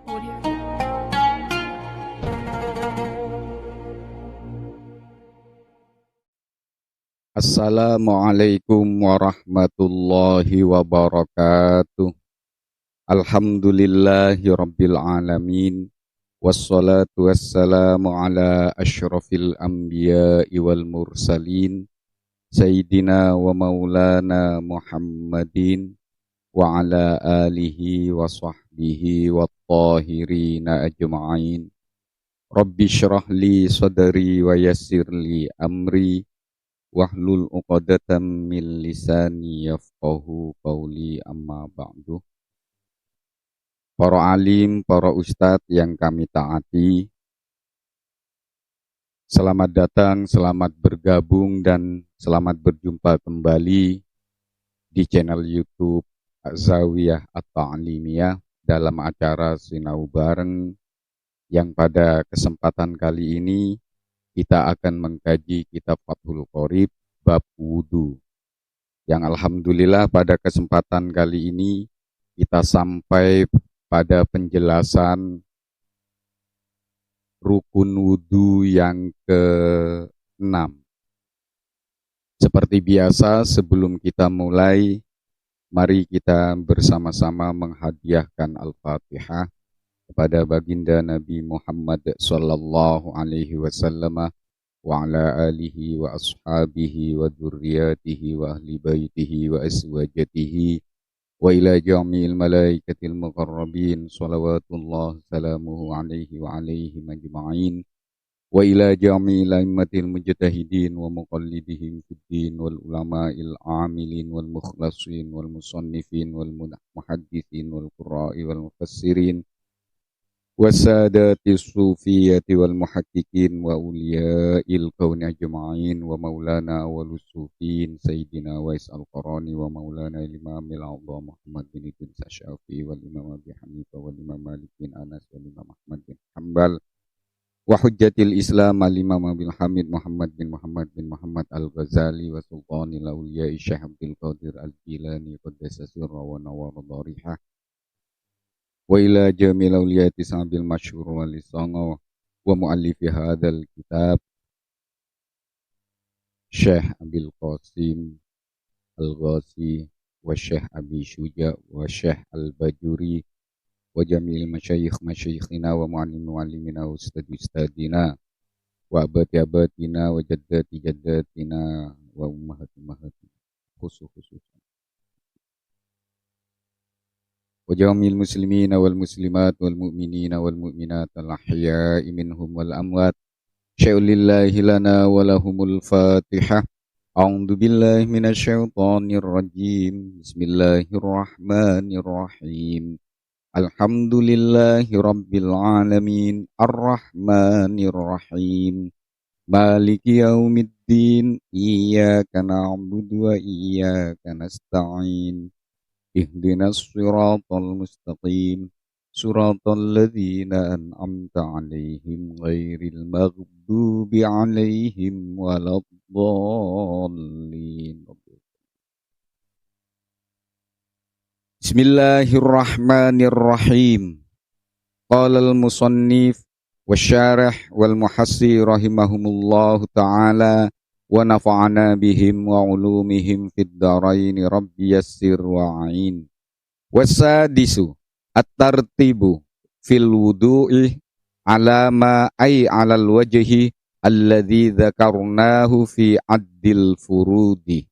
Audio. Assalamualaikum warahmatullahi wabarakatuh. Alhamdulillahi rabbil alamin. Wassalatu wassalamu ala asyrafil anbiya'i wal mursalin. Sayyidina wa maulana Muhammadin wa ala alihi wa sahbihi wa tahirina ajma'in. Rabbi syrah li sadri wa yassir li amri. Wahlul uqadatan min lisani yafqahu qawli amma ba'du. Para alim, para ustadz yang kami taati, selamat datang, selamat bergabung, dan selamat berjumpa kembali di channel YouTube Zawiyah At-Ta'limiyah dalam acara Sinau Bareng yang pada kesempatan kali ini kita akan mengkaji kitab Fathul Qorib bab wudu. Yang alhamdulillah pada kesempatan kali ini kita sampai pada penjelasan rukun wudu yang ke-6. Seperti biasa sebelum kita mulai, mari kita bersama-sama menghadiahkan Al-Fatihah kepada baginda Nabi Muhammad sallallahu alaihi wasallam wa ala alihi wa ashabihi wa dzurriyyatihi wa ahli baitihi wa azwajatihi wa ila jami'il malaikatil muqarrabin salawatullah salamuhu alaihi wa alaihim ajma'in wa ila jami'il aimmatil mujtahidin wa muqallidihim fid din wal ulama'il amilin wal mukhlasin wal musannifin wal muhaddithin wal qurra'i wal mufassirin wasadati sufiyati wal muhaqqiqin wa uliya'il kauni ajma'in wa maulana awalus sufin sayyidina Wais al-Qarani wa maulana al-imamil a'zam Muhammad bin Idris Asy-Syafi'i wal imam Abi Hanifah wal imam Malik bin Anas wal imam Ahmad bin Hanbal wa hujjatil Islam al-imam Abil Hamid Muhammad bin Muhammad al-Ghazali wa sultanil awliya'i Syekh Abdul Qadir al-Jilani qaddasa sirra wa nawwara dharihah wa ila jamil awliyati sabil masyhur wal lisanga wa muallifi hadzal kitab Syekh Abil Qasim Al-Ghazi wa Syekh Abi Syuja wa Syekh Al-Bajuri wa jamil masyayikhina wa muallimina wa ustadina wa abati-abatina wa jaddati-jaddatina wa ummahati-ummahatina khusus wa jamil muslimina wal muslimat wal mu'minina wal mu'minat al ahya'i minhum wal amwat sya'ulillahi lana wa lahumul fatihah. A'udzu billahi minasyaitonir rajim. Bismillahirrahmanirrahim. Alhamdulillahi rabbil alamin arrahmanir rahim maliki yaumiddin iyyaka na'budu wa iyyaka nasta'in ihdinas siratal mustaqim siratal ladzina an'amta 'alaihim ghairil maghdubi 'alaihim waladdallin. Bismillahirrahmanirrahim. Qala al-musannif wasyarih wal muhassi rahimahumullahu ta'ala wa nafa'ana bihim wa ulumihim fid dharain rabbi yassir wa'in. Wasadisu at-tartibu fil wudu'i ala ma ay 'alal wajhi alladhi dzakarnahu fi addil furudi.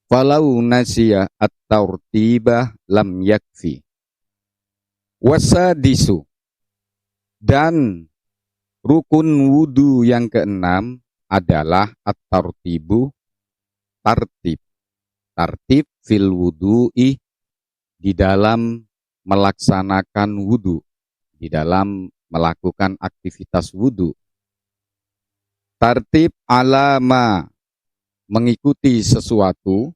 Falau nasiya at-tartibah lam yakfi. Wasadisu, dan rukun wudu yang keenam adalah at-tartibu, tartib fil wudu'i, di dalam melaksanakan wudu, di dalam melakukan aktivitas wudu. Tartib alama, mengikuti sesuatu,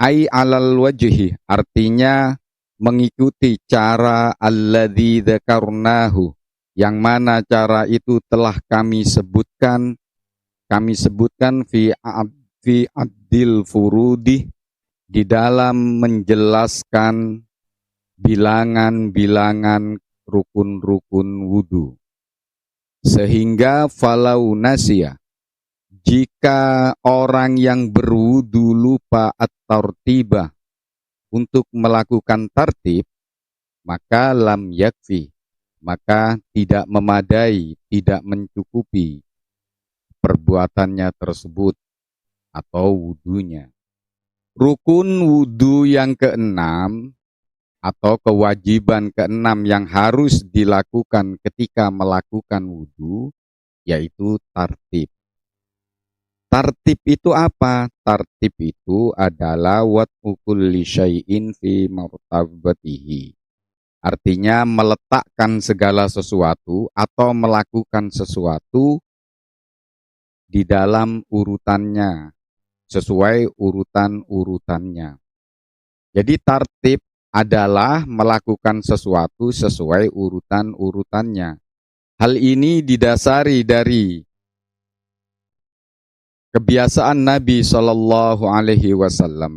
ai alal wajhi, artinya mengikuti cara alladzi dzakarnahu, yang mana cara itu telah kami sebutkan fi addil furudi, di dalam menjelaskan bilangan-bilangan rukun-rukun wudu. Sehingga falau nasya, jika orang yang berwudu lupa at-tartibah untuk melakukan tartib, maka lam yakfi, maka tidak memadai, tidak mencukupi perbuatannya tersebut atau wudunya. Rukun wudu yang keenam atau kewajiban keenam yang harus dilakukan ketika melakukan wudu, yaitu tartib. Tartib itu apa? Tartib itu adalah wat'u kulli syai'in fi martabatihi. Artinya meletakkan segala sesuatu atau melakukan sesuatu di dalam urutannya, sesuai urutan-urutannya. Jadi tartib adalah melakukan sesuatu sesuai urutan-urutannya. Hal ini didasari dari kebiasaan Nabi Shallallahu Alaihi Wasallam,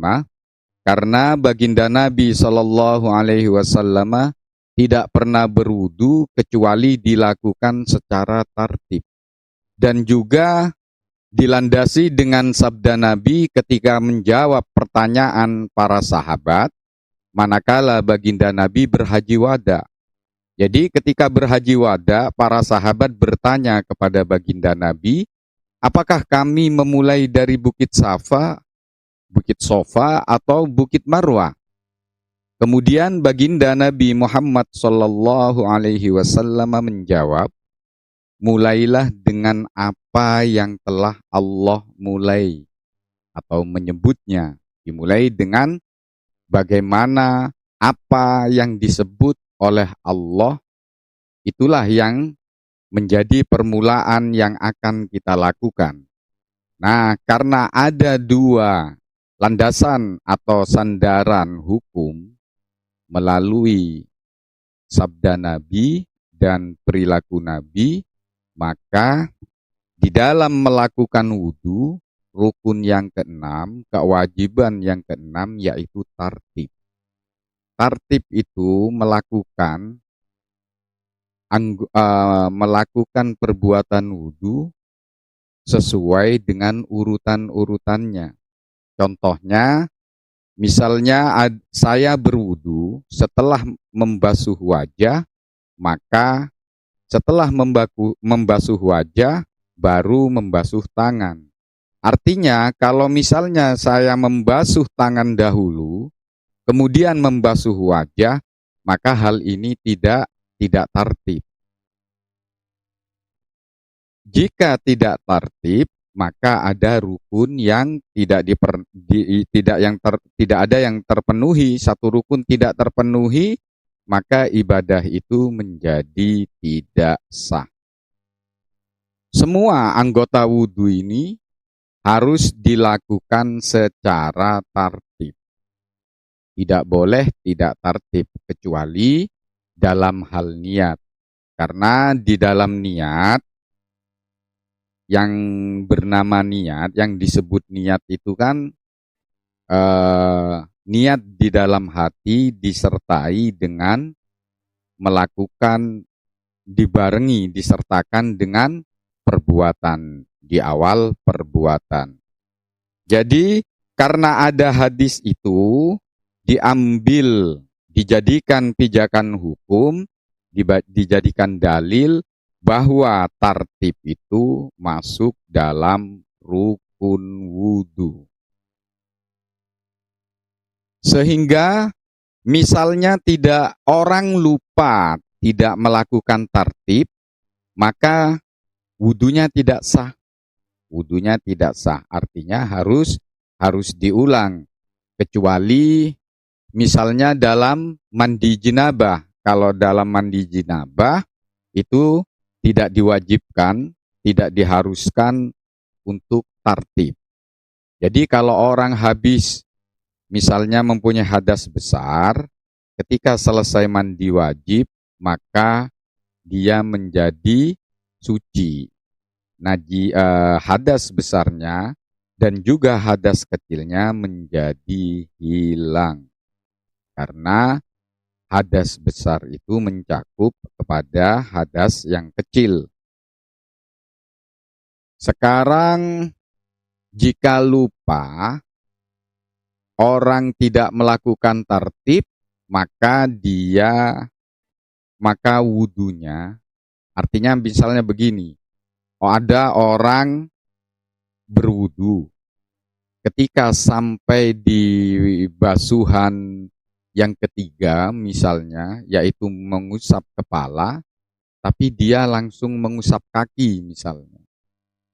karena baginda Nabi Shallallahu Alaihi Wasallam tidak pernah berwudu kecuali dilakukan secara tartib, dan juga dilandasi dengan sabda Nabi ketika menjawab pertanyaan para sahabat manakala baginda Nabi berhaji wada. Jadi ketika berhaji wada, para sahabat bertanya kepada baginda Nabi, apakah kami memulai dari Bukit Safa, Bukit Sofa, atau Bukit Marwah? Kemudian baginda Nabi Muhammad Sallallahu Alaihi Wasallam menjawab, mulailah dengan apa yang telah Allah mulai atau menyebutnya. Dimulai dengan bagaimana apa yang disebut oleh Allah, itulah yang menjadi permulaan yang akan kita lakukan. Nah, karena ada dua landasan atau sandaran hukum melalui sabda Nabi dan perilaku Nabi, maka di dalam melakukan wudu, rukun yang keenam, kewajiban yang keenam yaitu tartib. Tartib itu melakukan perbuatan wudu sesuai dengan urutan-urutannya. Contohnya, misalnya saya berwudu setelah membasuh wajah, maka setelah membasuh wajah baru membasuh tangan. Artinya kalau misalnya saya membasuh tangan dahulu, kemudian membasuh wajah, maka hal ini tidak tartib. Jika tidak tartib, maka ada rukun yang tidak ada yang terpenuhi. Satu rukun tidak terpenuhi, maka ibadah itu menjadi tidak sah. Semua anggota wudhu ini harus dilakukan secara tartib. Tidak boleh tidak tartib, kecuali dalam hal niat. Karena di dalam niat, yang bernama niat, yang disebut niat itu kan niat di dalam hati disertai dengan melakukan, disertakan dengan perbuatan, di awal perbuatan. Jadi karena ada hadis itu, dijadikan pijakan hukum, dijadikan dalil bahwa tartib itu masuk dalam rukun wudu. Sehingga misalnya orang lupa tidak melakukan tartib, maka wudunya tidak sah. Wudunya tidak sah, artinya harus diulang. Kecuali misalnya dalam mandi jenabah. Kalau dalam mandi jenabah itu tidak diwajibkan, tidak diharuskan untuk tartib. Jadi kalau orang habis misalnya mempunyai hadas besar, ketika selesai mandi wajib, maka dia menjadi suci. Hadas besarnya dan juga hadas kecilnya menjadi hilang. Karena hadas besar itu mencakup kepada hadas yang kecil. Sekarang jika lupa orang tidak melakukan tartib, maka wudunya, artinya misalnya begini, ada orang berwudu, ketika sampai di basuhan yang ketiga misalnya, yaitu mengusap kepala, tapi dia langsung mengusap kaki misalnya.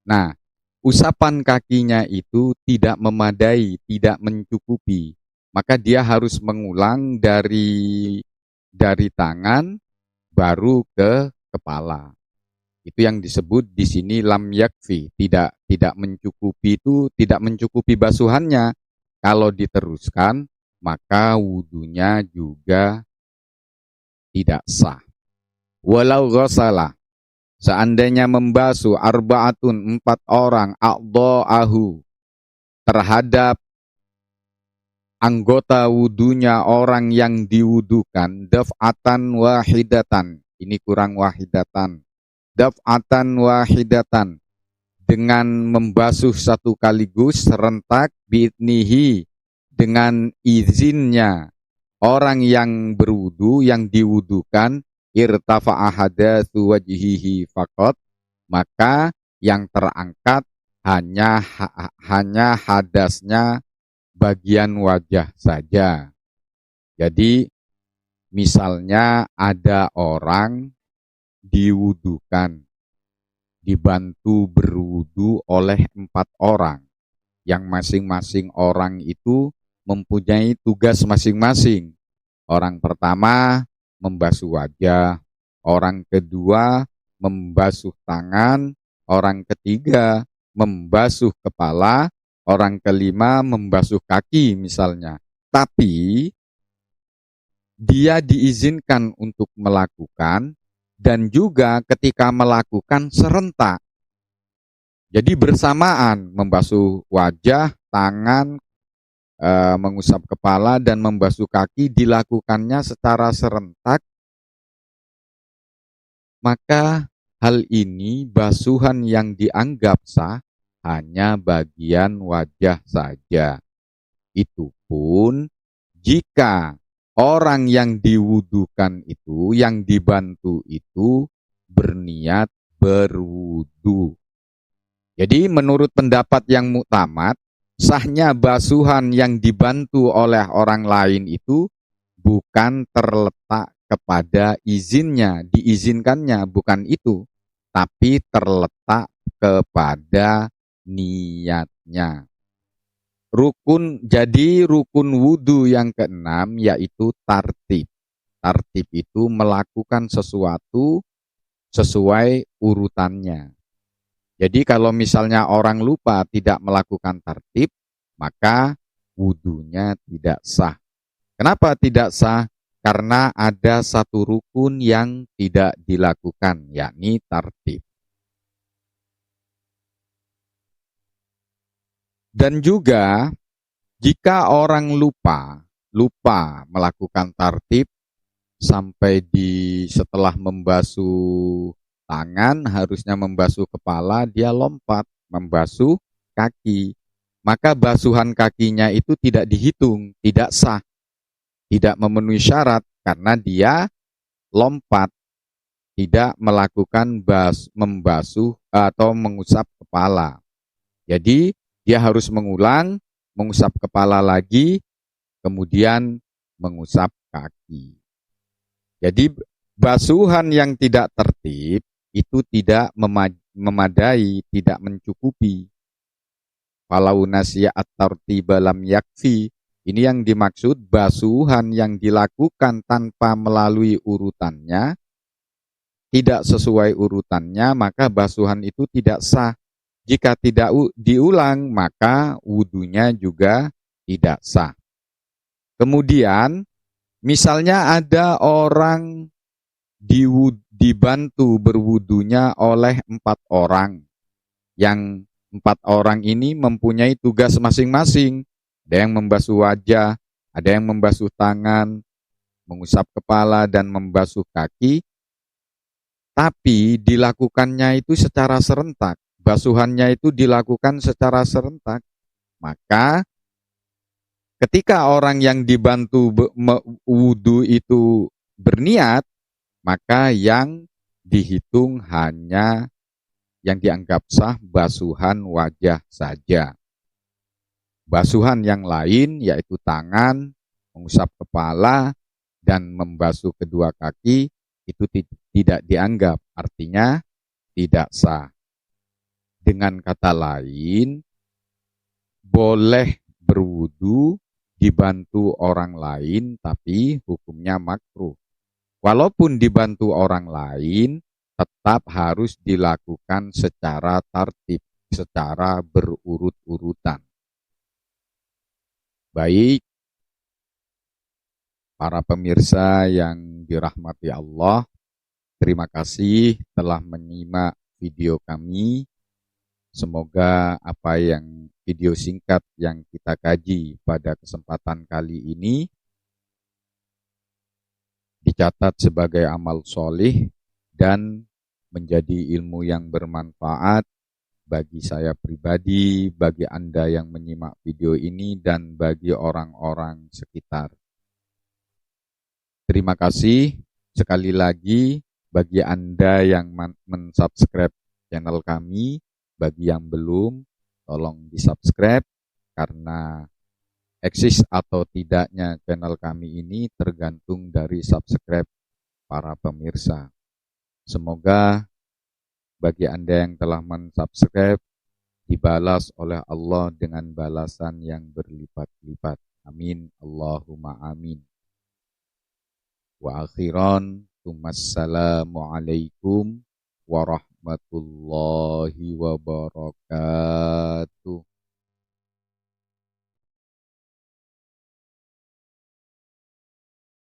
Nah, usapan kakinya itu tidak memadai, tidak mencukupi. Maka dia harus mengulang dari tangan baru ke kepala. Itu yang disebut di sini lam yakfi, tidak mencukupi, itu tidak mencukupi basuhannya. Kalau diteruskan, maka wudunya juga tidak sah. Walau ghasala, seandainya membasuh arba'atun 4 orang a'dha'ahu terhadap anggota wudunya orang yang diwudukan, daf'atan wahidatan, ini kurang wahidatan, daf'atan wahidatan, dengan membasuh satu kaligus serentak, bi'idnihi, dengan izinnya orang yang berwudu, yang diwudukan, irtafa'a hadatsu wajhihi faqat, maka yang terangkat hanya hadasnya bagian wajah saja. Jadi misalnya ada orang diwudukan, dibantu berwudu oleh 4 orang, yang masing-masing orang itu mempunyai tugas masing-masing. Orang pertama membasuh wajah, orang kedua membasuh tangan, orang ketiga membasuh kepala, orang kelima membasuh kaki misalnya. Tapi dia diizinkan untuk melakukan, dan juga ketika melakukan serentak. Jadi bersamaan membasuh wajah, tangan, mengusap kepala, dan membasuh kaki dilakukannya secara serentak, maka hal ini basuhan yang dianggap sah hanya bagian wajah saja. Itu pun jika orang yang diwudukan itu, yang dibantu itu berniat berwudu. Jadi menurut pendapat yang muktamad, sahnya basuhan yang dibantu oleh orang lain itu bukan terletak kepada izinnya, diizinkannya, bukan itu, tapi terletak kepada niatnya. Jadi rukun wudu yang keenam yaitu tartib. Tartib itu melakukan sesuatu sesuai urutannya. Jadi kalau misalnya orang lupa tidak melakukan tartib, maka wudunya tidak sah. Kenapa tidak sah? Karena ada satu rukun yang tidak dilakukan, yakni tartib. Dan juga jika orang lupa melakukan tartib, sampai setelah membasuh tangan harusnya membasuh kepala, dia lompat membasuh kaki, maka basuhan kakinya itu tidak dihitung, tidak sah, tidak memenuhi syarat karena dia lompat, tidak melakukan membasuh atau mengusap kepala. Jadi dia harus mengulang, mengusap kepala lagi, kemudian mengusap kaki. Jadi basuhan yang tidak tertib itu tidak memadai, tidak mencukupi. Falau nasiya at-tartiba lam yakfi. Ini yang dimaksud basuhan yang dilakukan tanpa melalui urutannya, tidak sesuai urutannya, maka basuhan itu tidak sah. Jika tidak diulang, maka wudunya juga tidak sah. Kemudian, misalnya ada orang dibantu berwudunya oleh 4 orang. Yang 4 orang ini mempunyai tugas masing-masing. Ada yang membasuh wajah, ada yang membasuh tangan, mengusap kepala dan membasuh kaki, tapi dilakukannya itu secara serentak. Basuhannya itu dilakukan secara serentak. Maka ketika orang yang dibantu wudhu itu berniat, maka yang dihitung hanya yang dianggap sah basuhan wajah saja. Basuhan yang lain yaitu tangan, mengusap kepala, dan membasuh kedua kaki itu tidak dianggap, artinya tidak sah. Dengan kata lain, boleh berwudu dibantu orang lain tapi hukumnya makruh. Walaupun dibantu orang lain, tetap harus dilakukan secara tertib, secara berurut-urutan. Baik, para pemirsa yang dirahmati Allah, terima kasih telah menyimak video kami. Semoga apa yang video singkat yang kita kaji pada kesempatan kali ini dicatat sebagai amal solih dan menjadi ilmu yang bermanfaat bagi saya pribadi, bagi Anda yang menyimak video ini, dan bagi orang-orang sekitar. Terima kasih sekali lagi bagi Anda yang mensubscribe channel kami. Bagi yang belum, tolong di-subscribe karena eksis atau tidaknya channel kami ini tergantung dari subscribe para pemirsa. Semoga bagi Anda yang telah mensubscribe dibalas oleh Allah dengan balasan yang berlipat-lipat. Amin. Allahumma amin. Wa akhiran, Assalamualaikum warahmatullahi wabarakatuh.